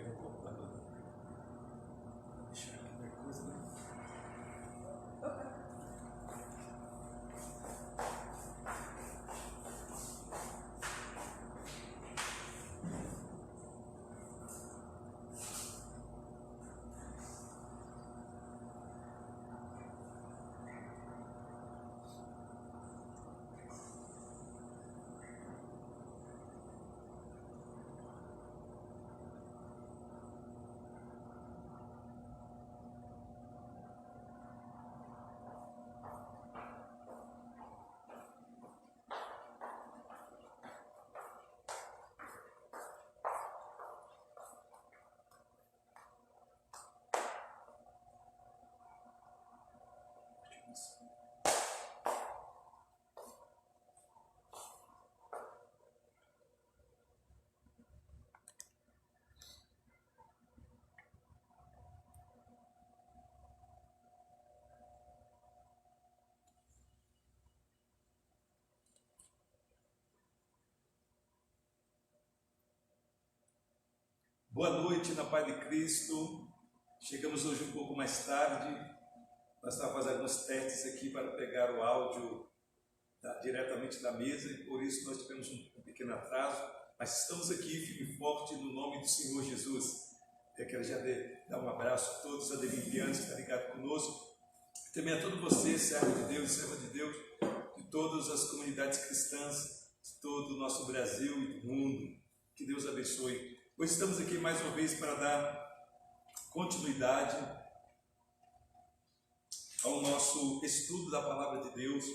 pegar o computador. Deixar aqui qualquer coisa, né? Boa noite, na paz de Cristo. Chegamos hoje um pouco mais tarde. Nós estávamos fazendo alguns testes aqui para pegar o áudio diretamente da mesa e por isso nós tivemos um pequeno atraso, mas estamos aqui firme e forte no nome do Senhor Jesus. Eu quero já dar um abraço a todos, a Deviviane que está ligado conosco, também a todos vocês, servo de Deus e serva de Deus, de todas as comunidades cristãs, de todo o nosso Brasil e do mundo. Que Deus abençoe. Hoje estamos aqui mais uma vez para dar continuidade ao nosso estudo da Palavra de Deus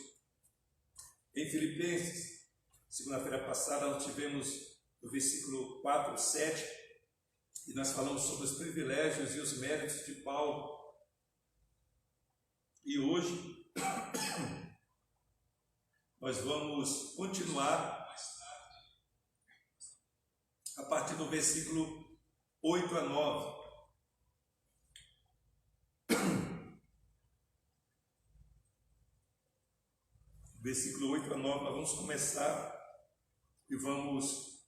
em Filipenses. Segunda-feira passada nós tivemos o versículo 4, 7 e nós falamos sobre os privilégios e os méritos de Paulo. E hoje nós vamos continuar a partir do versículo 8 a 9. Versículo 8 a 9, nós vamos começar e vamos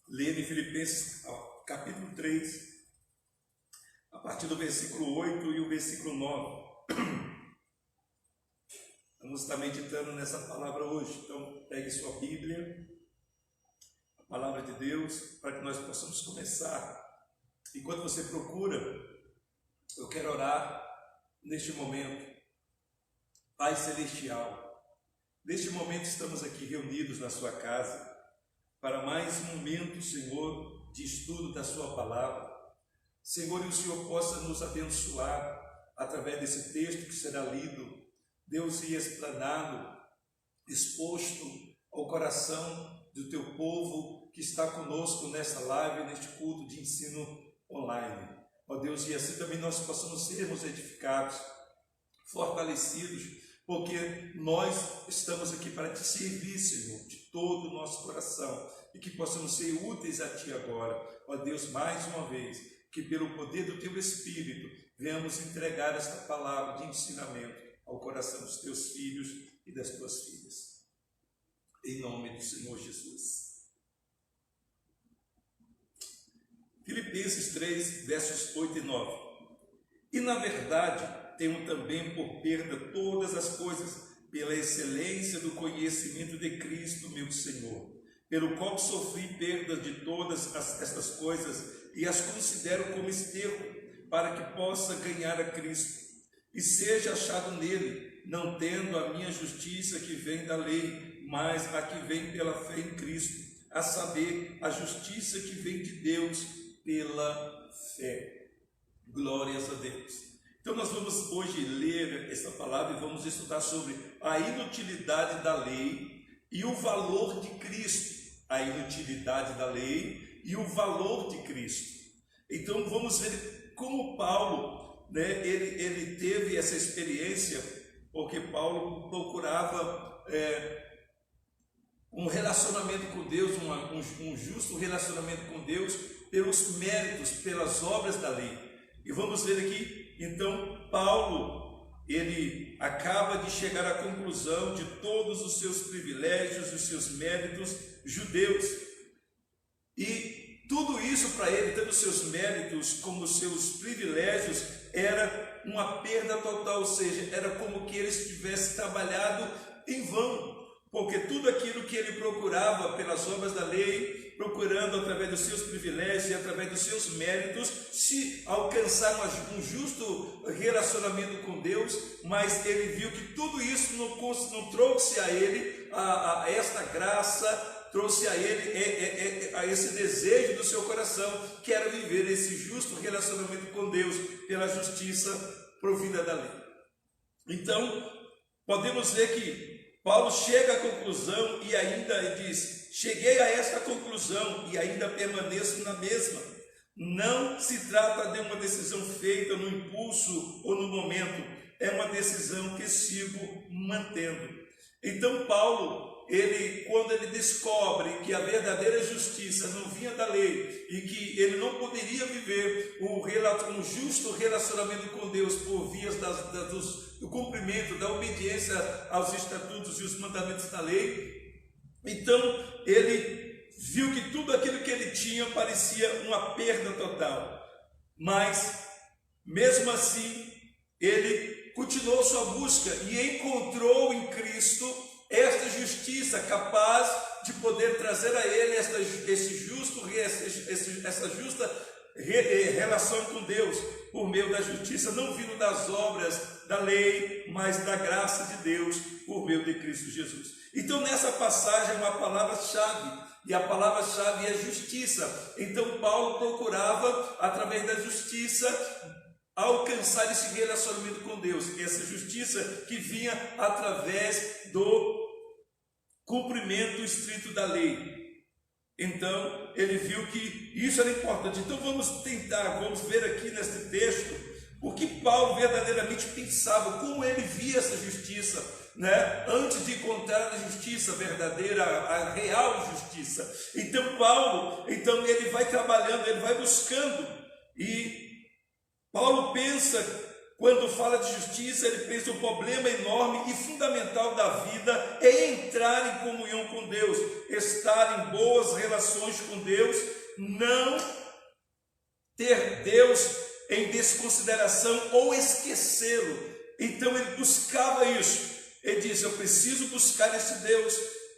ler em Filipenses capítulo 3, a partir do versículo 8 e o versículo 9. Vamos estar meditando nessa palavra hoje, então pegue sua Bíblia, a palavra de Deus, para que nós possamos começar. Enquanto você procura, eu quero orar neste momento. Pai Celestial, neste momento estamos aqui reunidos na sua casa, para mais um momento, Senhor, de estudo da sua palavra. Senhor, e o Senhor possa nos abençoar através desse texto que será lido, Deus, e explanado, exposto ao coração do teu povo que está conosco nesta live, neste culto de ensino online. Ó Deus, e assim também nós possamos sermos edificados, fortalecidos, porque nós estamos aqui para te servir, Senhor, de todo o nosso coração, e que possamos ser úteis a Ti agora. Ó Deus, mais uma vez, que pelo poder do Teu Espírito, venhamos entregar esta palavra de ensinamento ao coração dos Teus filhos e das Tuas filhas. Em nome do Senhor Jesus. Filipenses 3, versos 8 e 9. E na verdade, tenho também por perda todas as coisas, pela excelência do conhecimento de Cristo, meu Senhor, pelo qual sofri perdas de todas estas coisas e as considero como esterco, para que possa ganhar a Cristo e seja achado nele, não tendo a minha justiça que vem da lei, mas a que vem pela fé em Cristo, a saber, a justiça que vem de Deus pela fé. Glórias a Deus. Então nós vamos hoje ler esta palavra e vamos estudar sobre a inutilidade da lei e o valor de Cristo. A inutilidade da lei e o valor de Cristo. Então vamos ver como Paulo, ele teve essa experiência, porque Paulo procurava um relacionamento com Deus, um justo relacionamento com Deus, pelos méritos, pelas obras da lei. E vamos ver aqui, então, Paulo, ele acaba de chegar à conclusão de todos os seus privilégios, os seus méritos judeus. E tudo isso para ele, tanto os seus méritos como os seus privilégios, era uma perda total, ou seja, era como que ele tivesse trabalhado em vão, porque tudo aquilo que ele procurava pelas obras da lei, procurando através dos seus privilégios e através dos seus méritos, se alcançar um justo relacionamento com Deus, mas ele viu que tudo isso não trouxe a ele a esta graça, trouxe a ele a esse desejo do seu coração, que era viver esse justo relacionamento com Deus pela justiça provida da lei. Então, podemos ver que Paulo chega à conclusão e ainda diz: cheguei a esta conclusão e ainda permaneço na mesma. Não se trata de uma decisão feita no impulso ou no momento, é uma decisão que sigo mantendo. Então Paulo, quando ele descobre que a verdadeira justiça não vinha da lei e que ele não poderia viver um justo relacionamento com Deus por vias do cumprimento, da obediência aos estatutos e os mandamentos da lei, então ele viu que tudo aquilo que ele tinha parecia uma perda total. Mas, mesmo assim, ele continuou sua busca e encontrou em Cristo esta justiça capaz de poder trazer a ele essa justa relação com Deus, por meio da justiça, não vindo das obras da lei, mas da graça de Deus, por meio de Cristo Jesus. Então nessa passagem é uma palavra-chave, e a palavra-chave é justiça. Então Paulo procurava, através da justiça, alcançar esse relacionamento com Deus, essa justiça que vinha através do cumprimento estrito da lei. Então ele viu que isso era importante. Então vamos ver aqui nesse texto o que Paulo verdadeiramente pensava, como ele via essa justiça, né? Antes de encontrar a justiça verdadeira, a real justiça. Então Paulo, ele vai trabalhando, ele vai buscando, e Paulo pensa, quando fala de justiça, ele pensa o problema enorme e fundamental da vida é entrar em comunhão com Deus, estar em boas relações com Deus, não ter Deus em desconsideração ou esquecê-lo. Então ele buscava isso. Ele diz: eu preciso buscar esse Deus,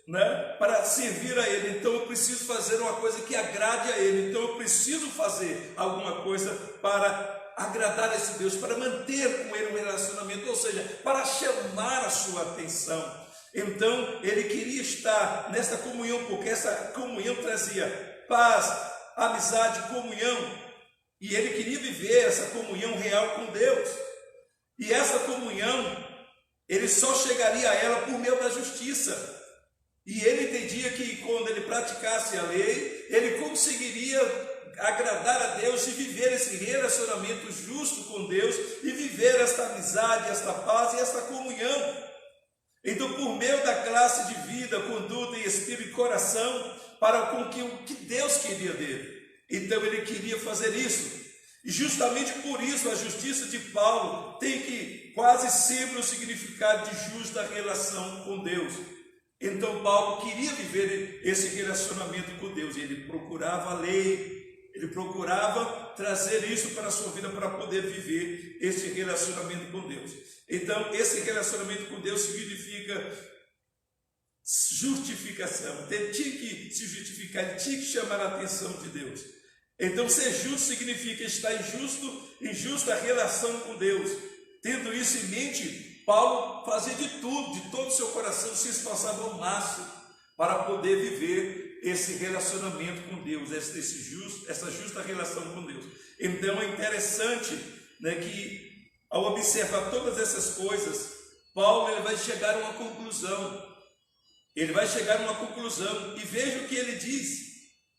né, para servir a Ele. Então eu preciso fazer uma coisa que agrade a Ele. Então eu preciso fazer alguma coisa para agradar a esse Deus, para manter com Ele um relacionamento, ou seja, para chamar a sua atenção. Então ele queria estar nessa comunhão, porque essa comunhão trazia paz, amizade, comunhão, e ele queria viver essa comunhão real com Deus. E essa comunhão ele só chegaria a ela por meio da justiça. E ele entendia que quando ele praticasse a lei, ele conseguiria agradar a Deus e viver esse relacionamento justo com Deus, e viver esta amizade, esta paz e esta comunhão. Então, por meio da classe de vida, conduta e espírito e coração, para com o que Deus queria dele. Então ele queria fazer isso. E justamente por isso a justiça de Paulo tem que quase sempre o significado de justa relação com Deus. Então Paulo queria viver esse relacionamento com Deus, ele procurava a lei, ele procurava trazer isso para a sua vida, para poder viver esse relacionamento com Deus. Então esse relacionamento com Deus significa justificação. Ele tinha que se justificar, ele tinha que chamar a atenção de Deus. Então ser justo significa estar em justa relação com Deus. Tendo isso em mente, Paulo fazia de tudo, de todo o seu coração, se esforçava ao máximo para poder viver esse relacionamento com Deus, essa justa relação com Deus. Então é interessante, né, que ao observar todas essas coisas, Paulo ele vai chegar a uma conclusão. Ele vai chegar a uma conclusão, e veja o que ele diz: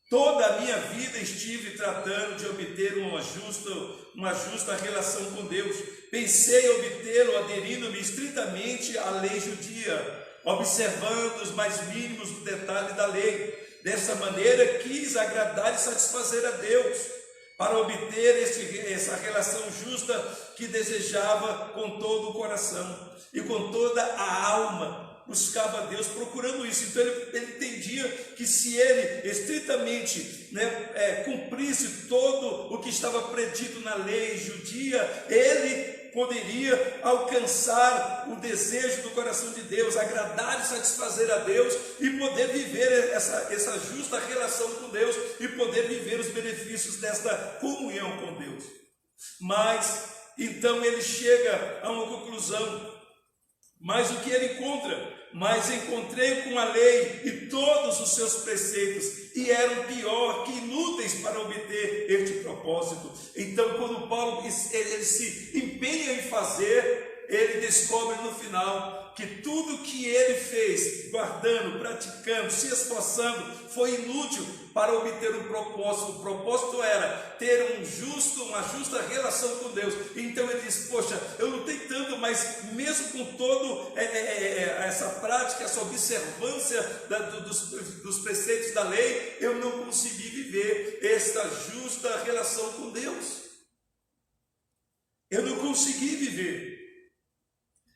toda a minha vida estive tratando de obter uma justa relação com Deus. Pensei obtê-lo aderindo-me estritamente à lei judia, observando os mais mínimos detalhes da lei. Dessa maneira quis agradar e satisfazer a Deus. para obter essa relação justa que desejava com todo o coração e com toda a alma. Buscava a Deus procurando isso. Então ele entendia que se ele estritamente cumprisse todo o que estava predito na lei judia, ele poderia alcançar o desejo do coração de Deus, agradar e satisfazer a Deus e poder viver essa justa relação com Deus e poder viver os benefícios desta comunhão com Deus. Mas então ele chega a uma conclusão. Mas o que ele encontra? Mas encontrei com a lei e todos os seus preceitos, e eram pior que inúteis para obter este propósito. Então, quando Paulo ele se empenha em fazer, ele descobre no final que tudo que ele fez, guardando, praticando, se esforçando, foi inútil para obter um propósito. O propósito era ter uma justa relação com Deus. Então ele diz: poxa, eu lutei tanto, mas mesmo com toda essa prática, essa observância dos preceitos da lei, eu não consegui viver esta justa relação com Deus. Eu não consegui viver.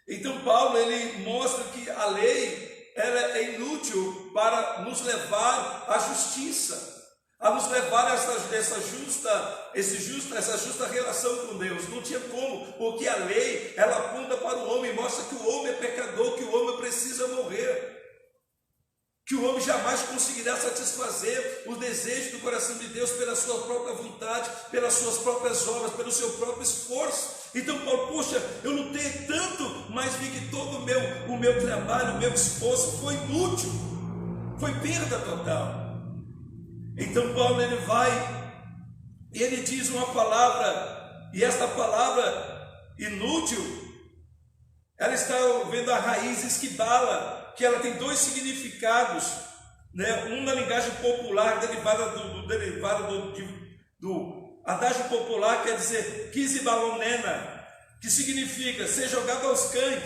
Então Paulo ele mostra que a lei ela é inútil para nos levar à justiça, a nos levar a essa justa relação com Deus. Não tinha como, porque a lei ela aponta para o homem, mostra que o homem é pecador, que o homem precisa morrer, que o homem jamais conseguirá satisfazer o desejo do coração de Deus pela sua própria vontade, pelas suas próprias obras, pelo seu próprio esforço. Então Paulo, poxa, eu lutei tanto, mas vi que todo o meu trabalho, o meu esforço foi inútil, foi perda total. Então Paulo ele vai e ele diz uma palavra, e esta palavra inútil, ela está vendo a raiz esquibala, que ela tem dois significados, um na linguagem popular, derivado do adágio popular, quer dizer quisibalonena, que significa ser jogado aos cães,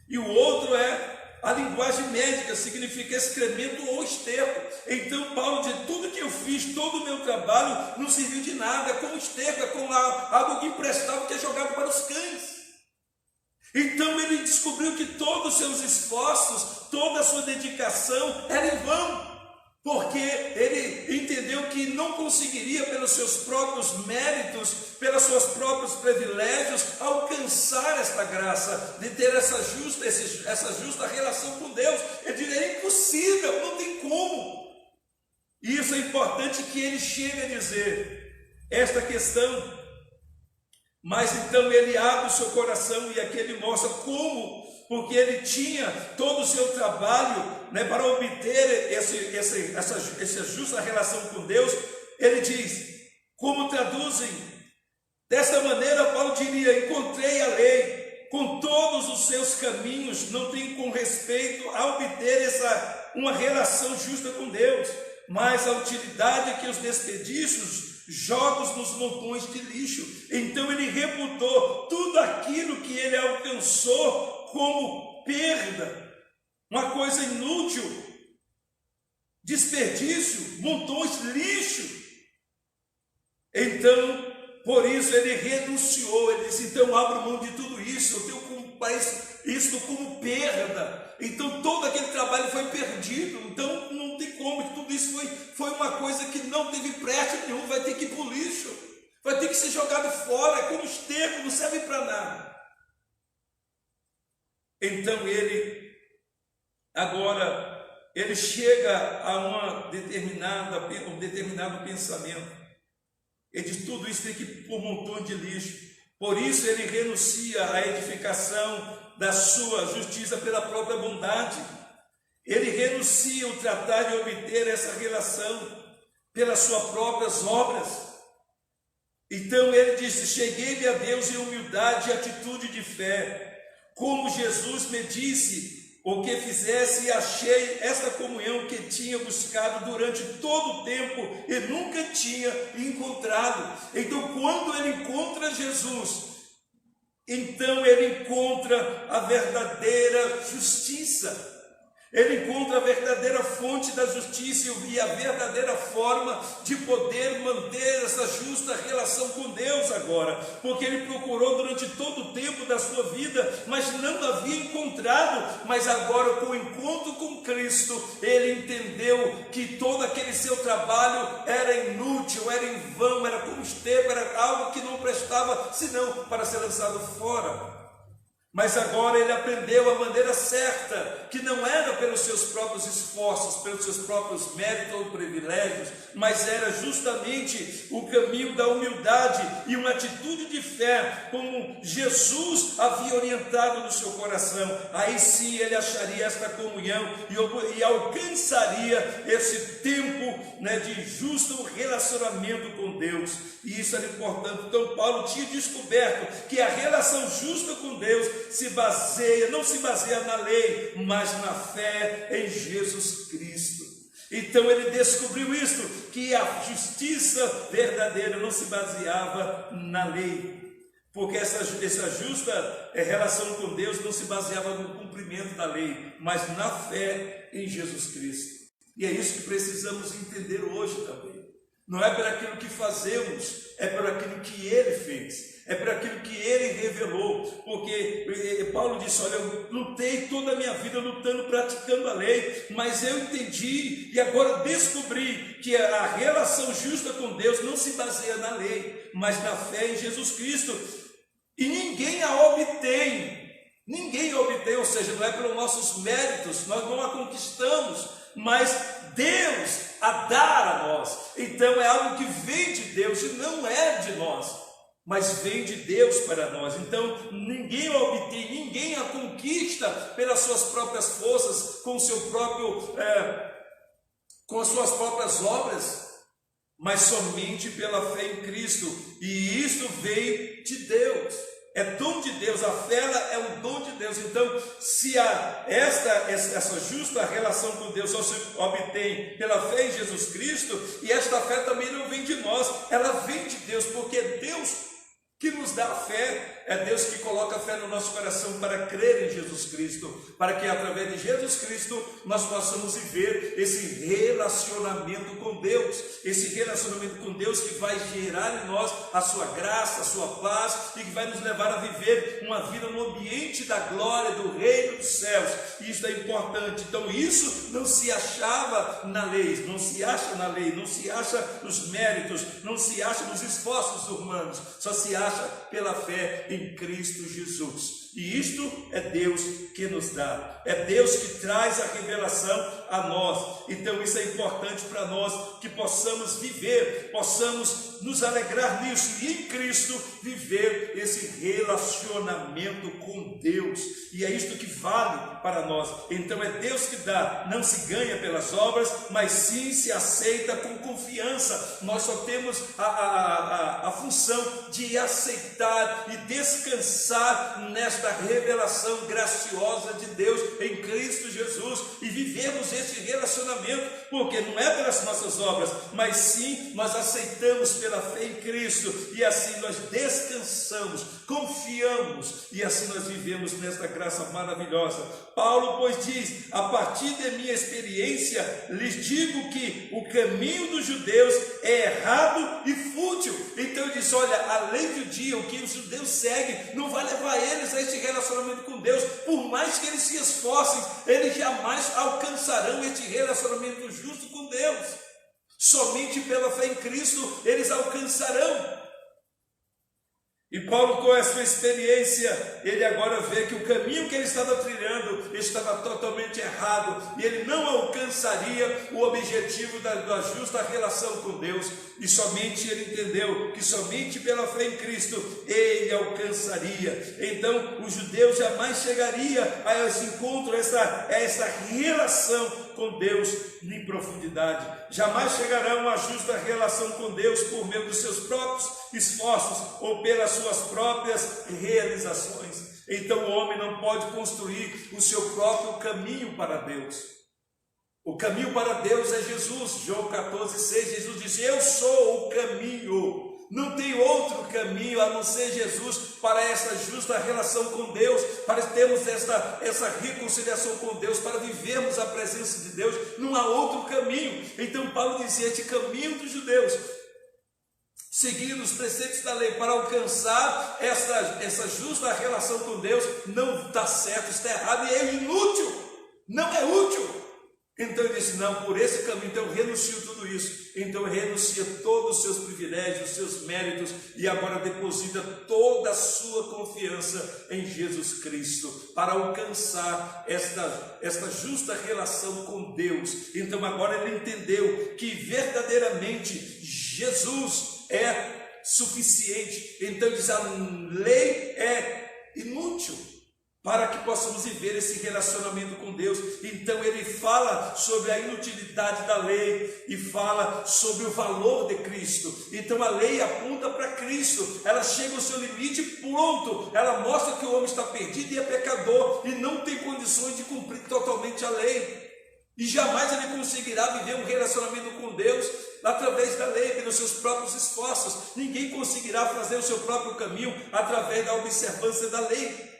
e o outro é a linguagem médica, significa excremento ou esterco. Então Paulo diz: tudo que eu fiz, todo o meu trabalho não serviu de nada, é como esterco, é como algo imprestável que é jogado para os cães. Então ele descobriu que todos os seus esforços, toda a sua dedicação era em vão, porque ele entendeu que não conseguiria pelos seus próprios méritos, pelos seus próprios privilégios, alcançar esta graça, de ter essa justa relação com Deus. Ele diz: é impossível, não tem como. E isso é importante que ele chegue a dizer esta questão. Mas então ele abre o seu coração e aqui ele mostra como, porque ele tinha todo o seu trabalho para obter essa justa relação com Deus. Ele diz, como traduzem? Desta maneira Paulo diria: encontrei a lei com todos os seus caminhos, não tem com respeito a obter uma relação justa com Deus, mas a utilidade é que os desperdícios, jogos nos montões de lixo. Então ele reputou tudo aquilo que ele alcançou como perda, uma coisa inútil, desperdício, montões de lixo. Então, por isso ele renunciou. Ele disse: então abro mão de tudo isso, eu tenho como isso como perda. Então todo aquele trabalho foi perdido. Então não tem como, tudo isso foi uma coisa que não teve preste nenhum, vai ter que ir para o lixo, vai ter que ser jogado fora, é como esterco, não serve para nada. Então ele chega a um determinado pensamento. Ele diz: tudo isso tem que ir por um montão de lixo. Por isso ele renuncia à edificação da sua justiça pela própria bondade. Ele renuncia o tratar de obter essa relação pelas suas próprias obras. Então ele disse: cheguei-me a Deus em humildade e atitude de fé, como Jesus me disse o que fizesse, e achei esta comunhão que tinha buscado durante todo o tempo e nunca tinha encontrado. Então quando ele encontra Jesus, então ele encontra a verdadeira justiça. Ele encontra a verdadeira fonte da justiça e a verdadeira forma de poder manter essa justa relação com Deus agora, porque ele procurou durante todo o tempo da sua vida, mas não havia encontrado. Mas agora, com o encontro com Cristo, ele entendeu que todo aquele seu trabalho era inútil, era em vão, era como esterco, era algo que não prestava senão para ser lançado fora. Mas agora ele aprendeu a maneira certa, que não era pelos seus próprios esforços, pelos seus próprios méritos ou privilégios, mas era justamente o caminho da humildade e uma atitude de fé, como Jesus havia orientado no seu coração. Aí sim ele acharia esta comunhão e alcançaria esse tempo, né, de justo relacionamento com Deus. E isso era importante. Então Paulo tinha descoberto que a relação justa com Deus não se baseia na lei, mas na fé em Jesus Cristo. Então ele descobriu isso, que a justiça verdadeira não se baseava na lei, porque essa justa relação com Deus não se baseava no cumprimento da lei, mas na fé em Jesus Cristo. E é isso que precisamos entender hoje também. Não é por aquilo que fazemos, é por aquilo que Ele fez, é por aquilo que Ele revelou. Porque Paulo disse: olha, eu lutei toda a minha vida lutando, praticando a lei, mas eu entendi e agora descobri que a relação justa com Deus não se baseia na lei, mas na fé em Jesus Cristo. E ninguém a obtém, ou seja, não é pelos nossos méritos, nós não a conquistamos, mas Deus a dar a nós. Então é algo que vem de Deus e não é de nós, mas vem de Deus para nós. Então ninguém a obtém, ninguém a conquista pelas suas próprias forças, com as suas próprias obras, mas somente pela fé em Cristo. E isso veio de Deus. É dom de Deus, a fé é um dom de Deus. Então, se essa justa relação com Deus só se obtém pela fé em Jesus Cristo, e esta fé também não vem de nós, ela vem de Deus, porque é Deus que nos dá a fé, é Deus que coloca a fé no nosso coração para crer em Jesus Cristo, para que através de Jesus Cristo nós possamos viver esse relacionamento com Deus, esse relacionamento com Deus que vai gerar em nós a sua graça, a sua paz, e que vai nos levar a viver uma vida no ambiente da glória, do reino dos céus. E isso é importante. Então isso não se achava na lei, não se acha na lei, não se acha nos méritos, não se acha nos esforços humanos, só se acha pela fé em Cristo Jesus. E isto é Deus que nos dá, é Deus que traz a revelação a nós. Então isso é importante para nós, que possamos viver, possamos nos alegrar nisso, e em Cristo viver esse relacionamento com Deus. E é isto que vale para nós. Então é Deus que dá, não se ganha pelas obras, mas sim se aceita com confiança. Nós só temos a função de aceitar e descansar nesta revelação graciosa de Deus em Cristo Jesus, e vivemos esse relacionamento, porque não é pelas nossas obras, mas sim nós aceitamos pela fé em Cristo, e assim nós descansamos, confiamos, e assim nós vivemos nesta graça maravilhosa. Paulo, pois, diz: a partir da minha experiência lhes digo que o caminho dos judeus é errado e fútil. Então ele diz: olha, a lei judia, o que os judeus seguem, não vai levar eles a este relacionamento com Deus. Por mais que eles se esforcem, eles jamais alcançarão este relacionamento justo com Deus. Somente pela fé em Cristo eles alcançarão. E Paulo, com a sua experiência, ele agora vê que o caminho que ele estava trilhando estava totalmente errado, e ele não alcançaria o objetivo da justa relação com Deus. E somente ele entendeu que somente pela fé em Cristo ele alcançaria. Então os judeus jamais chegariam a esse encontro, a essa relação com Deus em profundidade. Jamais chegarão a justa relação com Deus por meio dos seus próprios esforços ou pelas suas próprias realizações. Então o homem não pode construir o seu próprio caminho para Deus. O caminho para Deus é Jesus. João 14,6, Jesus disse: eu sou o caminho, Não tem outro caminho a não ser Jesus para essa justa relação com Deus, para termos essa reconciliação com Deus, para vivermos a presença de Deus. Não há outro caminho. Então Paulo dizia: este caminho dos judeus, seguindo os preceitos da lei para alcançar essa justa relação com Deus, não está certo, está errado e é inútil, não é útil. Então ele disse: não, por esse caminho, então eu renuncio tudo isso. Então renuncia todos os seus privilégios, os seus méritos, e agora deposita toda a sua confiança em Jesus Cristo, para alcançar esta justa relação com Deus. Então agora ele entendeu que verdadeiramente Jesus é suficiente. Então ele diz: a lei é inútil para que possamos viver esse relacionamento com Deus. Então ele fala sobre a inutilidade da lei e fala sobre o valor de Cristo. Então a lei aponta para Cristo, ela chega ao seu limite, pronto, ela mostra que o homem está perdido e é pecador e não tem condições de cumprir totalmente a lei, e jamais ele conseguirá viver um relacionamento com Deus através da lei, pelos seus próprios esforços. Ninguém conseguirá fazer o seu próprio caminho através da observância da lei.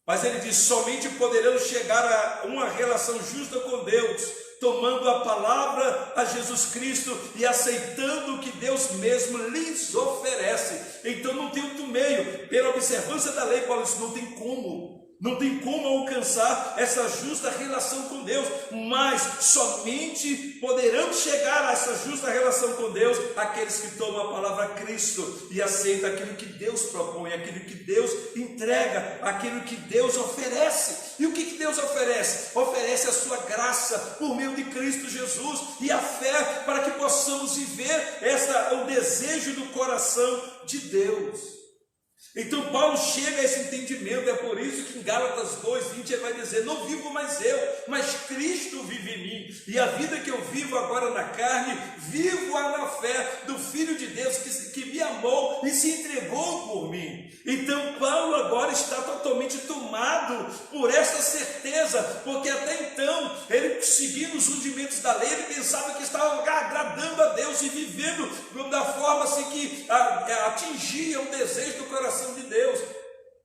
Mas ele diz: somente poderão chegar a uma relação justa com Deus, tomando a palavra a Jesus Cristo e aceitando o que Deus mesmo lhes oferece. Então não tem outro meio. Pela observância da lei, Paulo diz: não tem como alcançar essa justa relação com Deus, mas somente poderão chegar a essa justa relação com Deus aqueles que tomam a palavra Cristo e aceitam aquilo que Deus propõe, aquilo que Deus entrega, aquilo que Deus oferece. E o que Deus oferece? Oferece a sua graça por meio de Cristo Jesus e a fé para que possamos viver o desejo do coração de Deus. Então Paulo chega a esse entendimento. É por isso que em Gálatas 2:20 ele vai dizer: não vivo mais eu, mas Cristo vive em mim, e a vida que eu vivo agora na carne, vivo-a na fé do Filho de Deus que me amou e se entregou por mim. Então Paulo agora está totalmente tomado por essa certeza, porque até então ele, seguindo os rudimentos da lei, ele pensava que estava agradando a Deus e vivendo da forma assim que atingia o desejo do coração de Deus.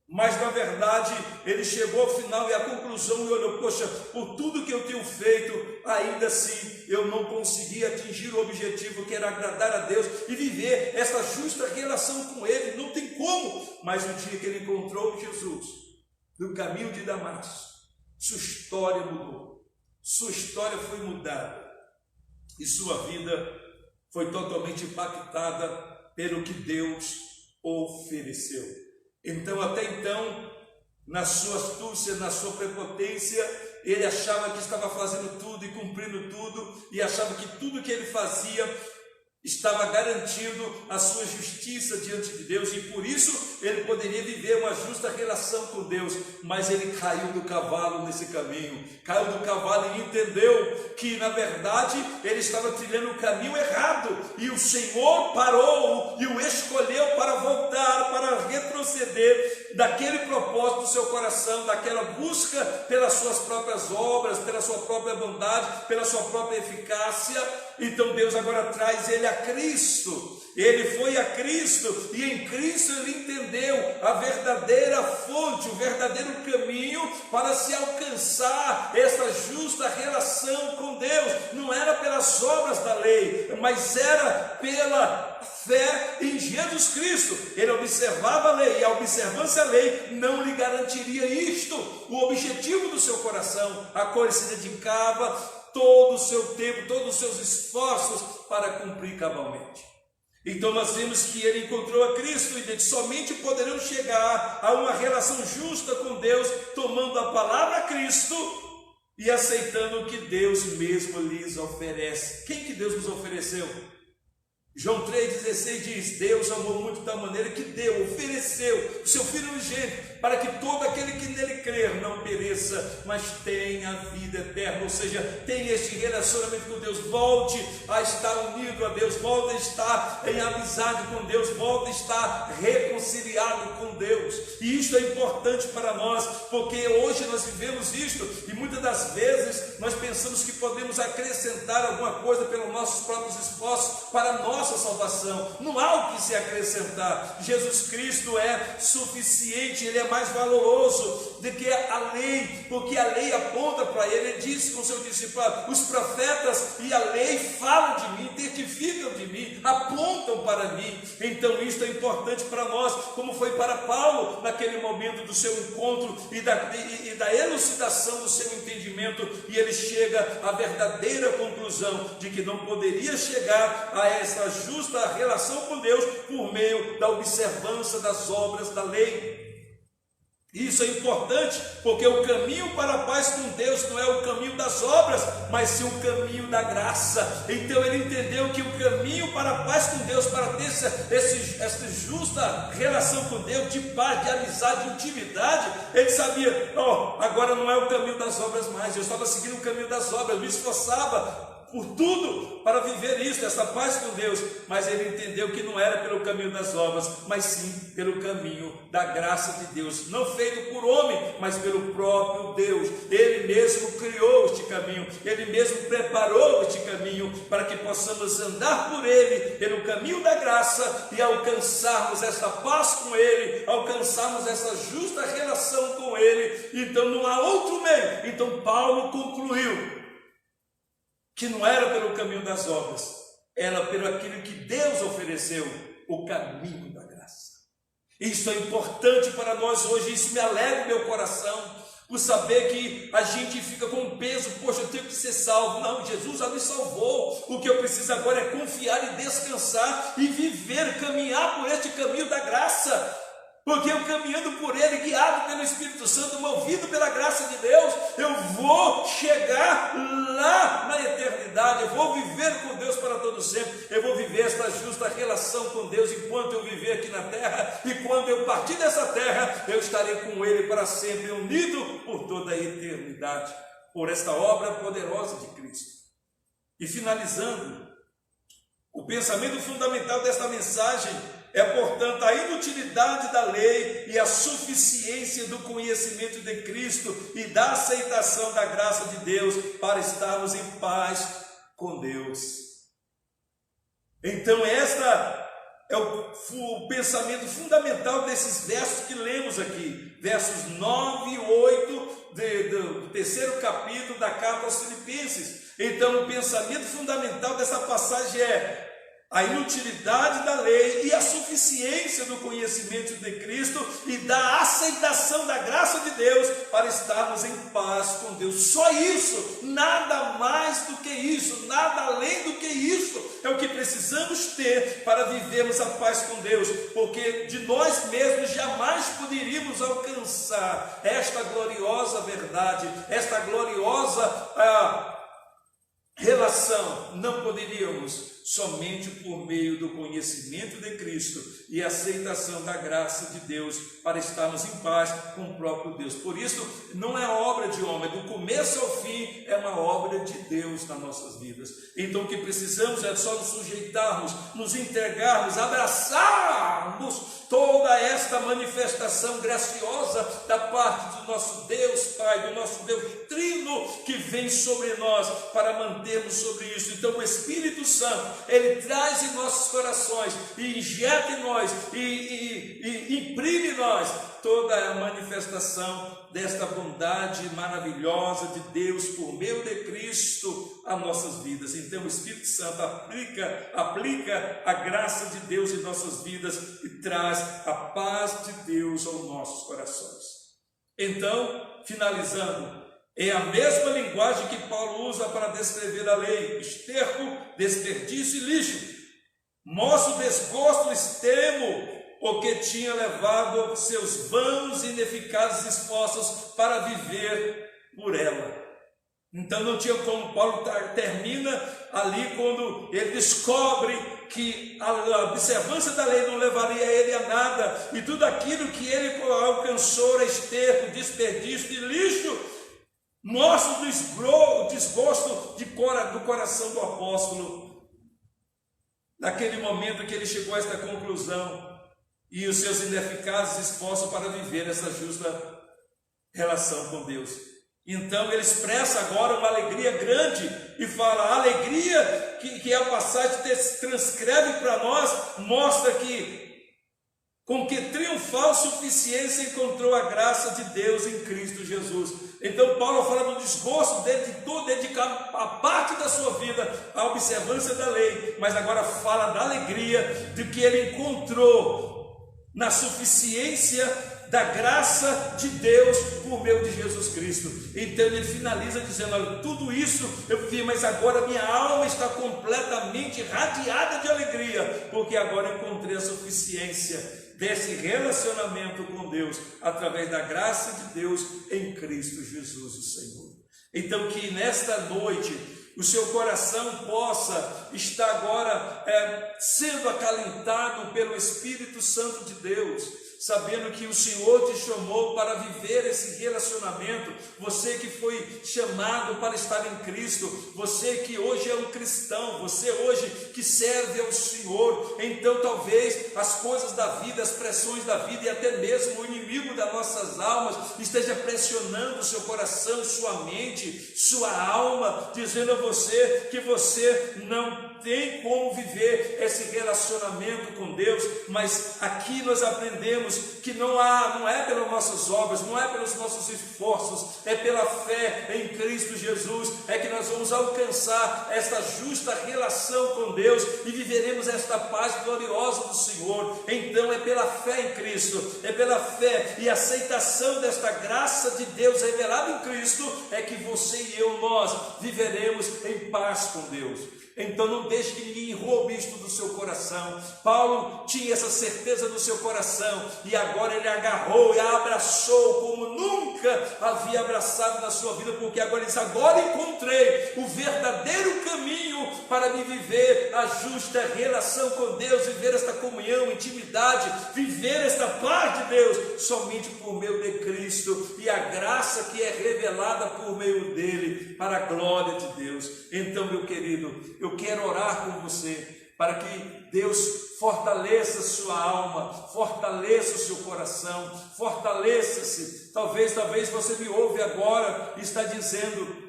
Mas na verdade ele chegou ao final e à conclusão e olhou: poxa, por tudo que eu tenho feito, ainda assim eu não consegui atingir o objetivo, que era agradar a Deus e viver essa justa relação com Ele. Não tem como. Mas no dia que ele encontrou Jesus no caminho de Damasco, sua história mudou, sua história foi mudada e sua vida foi totalmente impactada pelo que Deus ofereceu. Então, até então, na sua astúcia, na sua prepotência, ele achava que estava fazendo tudo e cumprindo tudo, e achava que tudo que ele fazia estava garantindo a sua justiça diante de Deus, e por isso ele poderia viver uma justa relação com Deus. Mas ele caiu do cavalo nesse caminho, caiu do cavalo e entendeu que na verdade ele estava trilhando o caminho errado, e o Senhor parou e o escolheu para voltar, para retroceder daquele propósito do seu coração, daquela busca pelas suas próprias obras, pela sua própria bondade, pela sua própria eficácia. Então Deus agora traz ele a Cristo. Ele foi a Cristo, e em Cristo ele entendeu a verdadeira fonte, o verdadeiro caminho para se alcançar essa justa relação com Deus. Não era pelas obras da lei, mas era pela fé em Jesus Cristo. Ele observava a lei, e a observância da lei não lhe garantiria isto, o objetivo do seu coração, a qual ele se dedicava todo o seu tempo, todos os seus esforços para cumprir cabalmente. Então nós vemos que ele encontrou a Cristo, e somente poderão chegar a uma relação justa com Deus tomando a palavra Cristo e aceitando o que Deus mesmo lhes oferece. Quem que Deus nos ofereceu? João 3,16 diz: Deus amou muito de tal maneira que deu, ofereceu o seu Filho unigênito, para que todo aquele que nele crer não pereça, mas tenha vida eterna. Ou seja, tenha este relacionamento com Deus, volte a estar unido a Deus, volte a estar em amizade com Deus, volte a estar reconciliado com Deus. E isto é importante para nós, porque hoje nós vivemos isto, e muitas das vezes nós pensamos que podemos acrescentar alguma coisa pelos nossos próprios esforços para a nossa salvação. Não há o que se acrescentar. Jesus Cristo é suficiente, Ele é mais valoroso do que a lei, porque a lei aponta para Ele. Ele disse com seu discípulo: os profetas e a lei falam de mim, testificam de mim, apontam para mim. Então isto é importante para nós, como foi para Paulo naquele momento do seu encontro e da elucidação do seu entendimento, e ele chega à verdadeira conclusão de que não poderia chegar a essa justa relação com Deus por meio da observância das obras da lei. Isso é importante, porque o caminho para a paz com Deus não é o caminho das obras, mas sim o caminho da graça. Então ele entendeu que o caminho para a paz com Deus, para ter essa justa relação com Deus, de paz, de amizade, de intimidade, ele sabia: agora não é o caminho das obras mais, eu estava seguindo o caminho das obras, eu me esforçava por tudo para viver isso, essa paz com Deus, mas ele entendeu que não era pelo caminho das obras, mas sim pelo caminho da graça de Deus, não feito por homem, mas pelo próprio Deus. Ele mesmo criou este caminho, Ele mesmo preparou este caminho para que possamos andar por Ele, pelo caminho da graça, e alcançarmos essa paz com Ele, alcançarmos essa justa relação com Ele. Então não há outro meio. Então Paulo concluiu que não era pelo caminho das obras, era pelo aquilo que Deus ofereceu, o caminho da graça. Isso é importante para nós hoje, isso me alegra o meu coração, por saber que a gente fica com um peso: poxa, eu tenho que ser salvo. Não, Jesus já me salvou, o que eu preciso agora é confiar e descansar, e viver, caminhar por este caminho da graça. Porque eu, caminhando por Ele, guiado pelo Espírito Santo, movido pela graça de Deus, eu vou chegar lá na eternidade, eu vou viver com Deus para todo sempre, eu vou viver esta justa relação com Deus enquanto eu viver aqui na terra, e quando eu partir dessa terra, eu estarei com Ele para sempre, unido por toda a eternidade, por esta obra poderosa de Cristo. E finalizando, o pensamento fundamental desta mensagem é, portanto, a inutilidade da lei e a suficiência do conhecimento de Cristo e da aceitação da graça de Deus para estarmos em paz com Deus. Então, esta é o pensamento fundamental desses versos que lemos aqui, versos 9 e 8 do terceiro capítulo da carta aos Filipenses. Então, o pensamento fundamental dessa passagem é a inutilidade da lei e a suficiência do conhecimento de Cristo e da aceitação da graça de Deus para estarmos em paz com Deus. Só isso, nada mais do que isso, nada além do que isso é o que precisamos ter para vivermos a paz com Deus, porque de nós mesmos jamais poderíamos alcançar esta gloriosa verdade, esta gloriosa relação. Não poderíamos, somente por meio do conhecimento de Cristo e aceitação da graça de Deus para estarmos em paz com o próprio Deus. Por isso, não é obra de homem, do começo ao fim é uma obra de Deus nas nossas vidas. Então o que precisamos é só nos sujeitarmos, nos entregarmos, abraçarmos toda esta manifestação graciosa da parte do nosso Deus Pai, do nosso Deus Trino, que vem sobre nós para mantermos sobre isso. Então o Espírito Santo, Ele traz em nossos corações e injeta em nós e imprime em nós toda a manifestação desta bondade maravilhosa de Deus por meio de Cristo a nossas vidas. Então o Espírito Santo aplica a graça de Deus em nossas vidas e traz a paz de Deus aos nossos corações. Então, finalizando, é a mesma linguagem que Paulo usa para descrever a lei: esterco, desperdício e lixo. Mostra o desgosto extremo porque tinha levado seus vãos e ineficazes esforços para viver por ela. Então não tinha como. Paulo termina ali quando ele descobre que a observância da lei não levaria ele a nada, e tudo aquilo que ele alcançou era esterco, desperdício e lixo. Mostra o desgosto do coração do apóstolo naquele momento que ele chegou a esta conclusão, e os seus ineficazes esforços para viver essa justa relação com Deus. Então ele expressa agora uma alegria grande e fala: a alegria que a passagem transcreve para nós, mostra que com que triunfal suficiência encontrou a graça de Deus em Cristo Jesus. Então Paulo fala do desgosto dele de tudo, dedicar a parte da sua vida à observância da lei, mas agora fala da alegria de que ele encontrou na suficiência da graça de Deus por meio de Jesus Cristo. Então ele finaliza dizendo: olha, tudo isso eu vi, mas agora minha alma está completamente irradiada de alegria, porque agora encontrei a suficiência desse relacionamento com Deus, através da graça de Deus em Cristo Jesus o Senhor. Então que nesta noite o seu coração possa estar agora sendo acalentado pelo Espírito Santo de Deus, sabendo que o Senhor te chamou para viver esse relacionamento. Você que foi chamado para estar em Cristo, você que hoje é um cristão, você hoje que serve ao Senhor. Então talvez as coisas da vida, as pressões da vida e até mesmo o inimigo das nossas almas esteja pressionando o seu coração, sua mente, sua alma, dizendo a você que você não tem como viver esse relacionamento com Deus. Mas aqui nós aprendemos que não é pelas nossas obras, não é pelos nossos esforços, é pela fé em Cristo Jesus, é que nós vamos alcançar esta justa relação com Deus e viveremos esta paz gloriosa do Senhor. Então é pela fé em Cristo, é pela fé e aceitação desta graça de Deus revelada em Cristo, é que você e eu, nós viveremos em paz com Deus. Então não deixe que ninguém roube isto do seu coração. Paulo tinha essa certeza no seu coração, e agora ele agarrou e a abraçou como nunca havia abraçado na sua vida, porque agora ele diz: agora encontrei o verdadeiro caminho para me viver a justa relação com Deus, viver esta comunhão, intimidade, viver esta paz de Deus, somente por meio de Cristo e a graça que é revelada por meio dele, para a glória de Deus. Então, meu querido, eu quero orar com você, para que Deus fortaleça a sua alma, fortaleça o seu coração, fortaleça-se. Talvez você me ouve agora e está dizendo: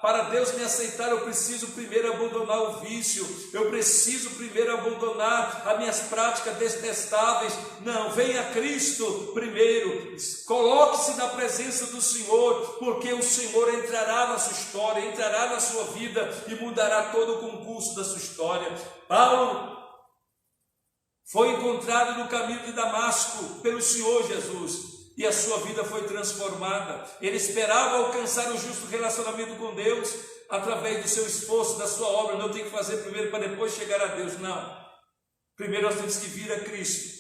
para Deus me aceitar, eu preciso primeiro abandonar o vício, eu preciso primeiro abandonar as minhas práticas detestáveis. Não, venha a Cristo primeiro, coloque-se na presença do Senhor, porque o Senhor entrará na sua história, entrará na sua vida e mudará todo o concurso da sua história. Paulo foi encontrado no caminho de Damasco pelo Senhor Jesus, e a sua vida foi transformada. Ele esperava alcançar o justo relacionamento com Deus através do seu esforço, da sua obra. Não tem que fazer primeiro para depois chegar a Deus, não. Primeiro nós temos que vir a Cristo,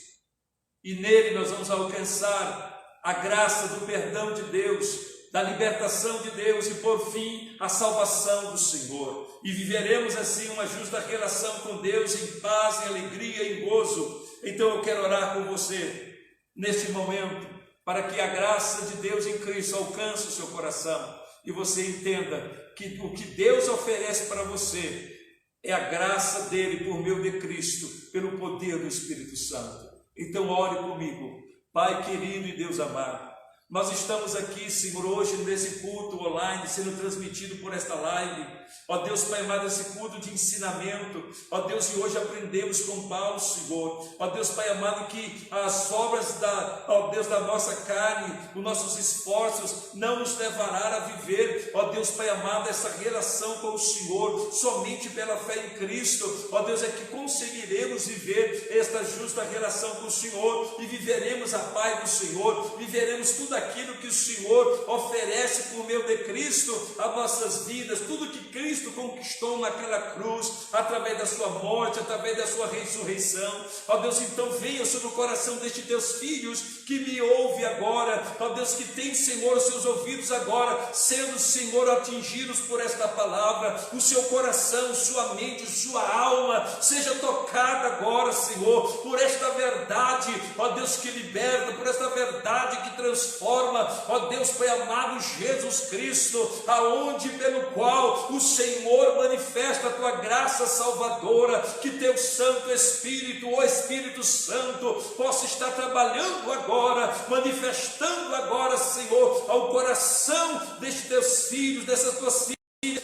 e nele nós vamos alcançar a graça do perdão de Deus, da libertação de Deus e, por fim, a salvação do Senhor. E viveremos assim uma justa relação com Deus em paz, em alegria, em gozo. Então eu quero orar com você neste momento, para que a graça de Deus em Cristo alcance o seu coração e você entenda que o que Deus oferece para você é a graça dele por meio de Cristo, pelo poder do Espírito Santo. Então ore comigo. Pai querido e Deus amado, nós estamos aqui, Senhor, hoje nesse culto online, sendo transmitido por esta live. Ó Deus, Pai amado, esse culto de ensinamento. Ó Deus, e hoje aprendemos com Paulo, Senhor. Ó Deus, Pai amado, que as obras da nossa carne, os nossos esforços, não nos levará a viver, ó Deus, Pai amado, essa relação com o Senhor. Somente pela fé em Cristo, ó Deus, é que conseguiremos viver esta justa relação com o Senhor, e viveremos a paz do Senhor, viveremos tudo aquilo que o Senhor oferece por meio de Cristo às nossas vidas, tudo que Cristo conquistou naquela cruz, através da sua morte, através da sua ressurreição. Ó Deus, então venha sobre o coração destes teus filhos que me ouve agora, ó Deus, que tem, Senhor, os seus ouvidos agora, sendo, Senhor, atingidos por esta palavra, o seu coração, sua mente, sua alma, seja tocada agora, Senhor, por esta verdade, ó Deus, que liberta, por esta verdade que transforma, transforma, ó Deus Pai amado, Jesus Cristo, aonde pelo qual o Senhor manifesta a tua graça salvadora, que teu Santo Espírito, o Espírito Santo, possa estar trabalhando agora, manifestando agora, Senhor, ao coração destes teus filhos, dessas tuas filhas,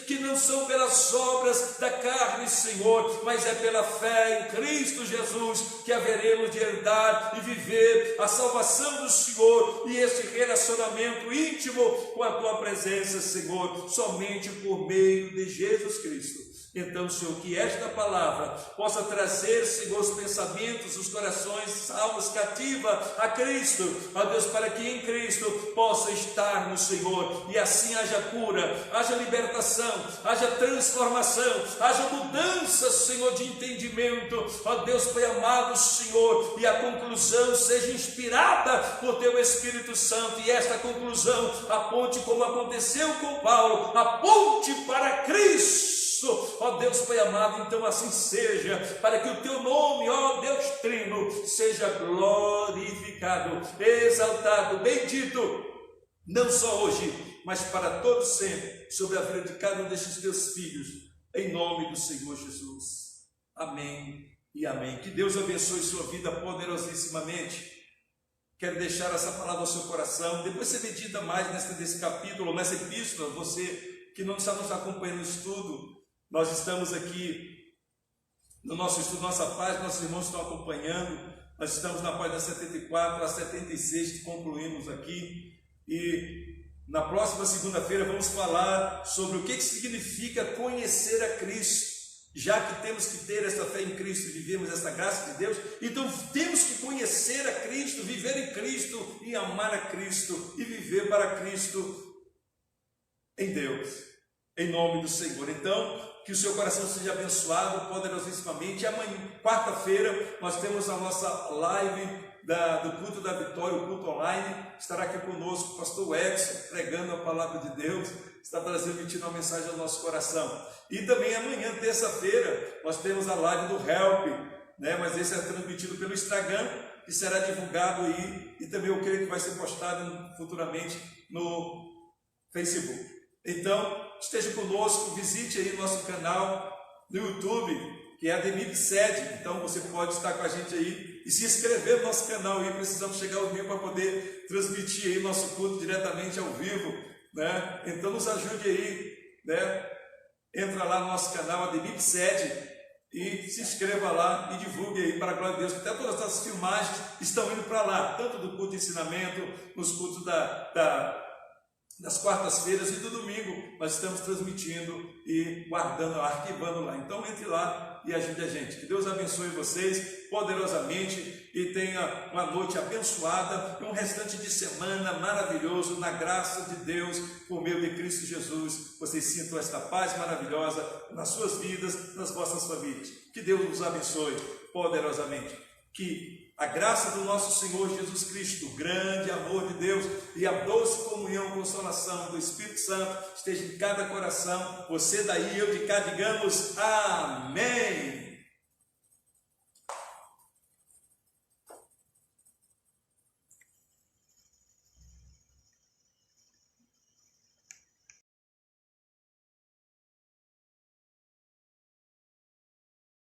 que não são pelas obras da carne, Senhor, mas é pela fé em Cristo Jesus que haveremos de herdar e viver a salvação do Senhor e esse relacionamento íntimo com a tua presença, Senhor, somente por meio de Jesus Cristo. Então, Senhor, que esta palavra possa trazer, Senhor, os pensamentos, os corações, almas cativas a Cristo, ó Deus, para que em Cristo possa estarmos, Senhor, e assim haja cura, haja libertação, haja transformação, haja mudança, Senhor, de entendimento, ó Deus Pai amado, Senhor, e a conclusão seja inspirada por teu Espírito Santo, e esta conclusão aponte, como aconteceu com Paulo, aponte para Cristo. Ó Deus Pai amado, então assim seja, para que o teu nome, ó Deus Trino, seja glorificado, exaltado, bendito, não só hoje, mas para todos sempre, sobre a vida de cada um destes teus filhos, em nome do Senhor Jesus. Amém e amém. Que Deus abençoe sua vida poderosíssimamente. Quero deixar essa palavra ao seu coração, depois você medita mais nesse capítulo, nessa epístola, você que não está nos acompanhando no estudo. Nós estamos aqui no nosso estudo, nossa página, nossos irmãos estão acompanhando, nós estamos na página 74 a 76, que concluímos aqui, e na próxima segunda-feira vamos falar sobre o que significa conhecer a Cristo, já que temos que ter essa fé em Cristo e vivemos essa graça de Deus, então temos que conhecer a Cristo, viver em Cristo e amar a Cristo e viver para Cristo em Deus, em nome do Senhor. Então, que o seu coração seja abençoado poderosíssimamente. Amanhã, quarta-feira, nós temos a nossa live do culto da vitória, o culto online. Estará aqui conosco o pastor Edson, pregando a palavra de Deus, está transmitindo uma mensagem ao nosso coração. E também amanhã, terça-feira, nós temos a live do Help, né? Mas esse é transmitido pelo Instagram, que será divulgado aí, e também eu creio que vai ser postado futuramente no Facebook. Então, esteja conosco, visite aí nosso canal no YouTube, que é a Demib Sede. Então você pode estar com a gente aí e se inscrever no nosso canal aí. Precisamos chegar ao vivo para poder transmitir aí nosso culto diretamente ao vivo, né? Então nos ajude aí, né? Entra lá no nosso canal, a Demib Sede, e se inscreva lá e divulgue aí para a glória de Deus, que até todas as filmagens estão indo para lá, tanto do culto de ensinamento, nos cultos das quartas-feiras e do domingo, nós estamos transmitindo e guardando, arquivando lá. Então entre lá e ajude a gente. Que Deus abençoe vocês poderosamente e tenha uma noite abençoada e um restante de semana maravilhoso na graça de Deus, por meio de Cristo Jesus. Vocês sintam esta paz maravilhosa nas suas vidas, nas vossas famílias. Que Deus nos abençoe poderosamente. Que a graça do nosso Senhor Jesus Cristo, o grande amor de Deus e a doce comunhão, consolação do Espírito Santo esteja em cada coração, você daí, eu de cá, digamos amém.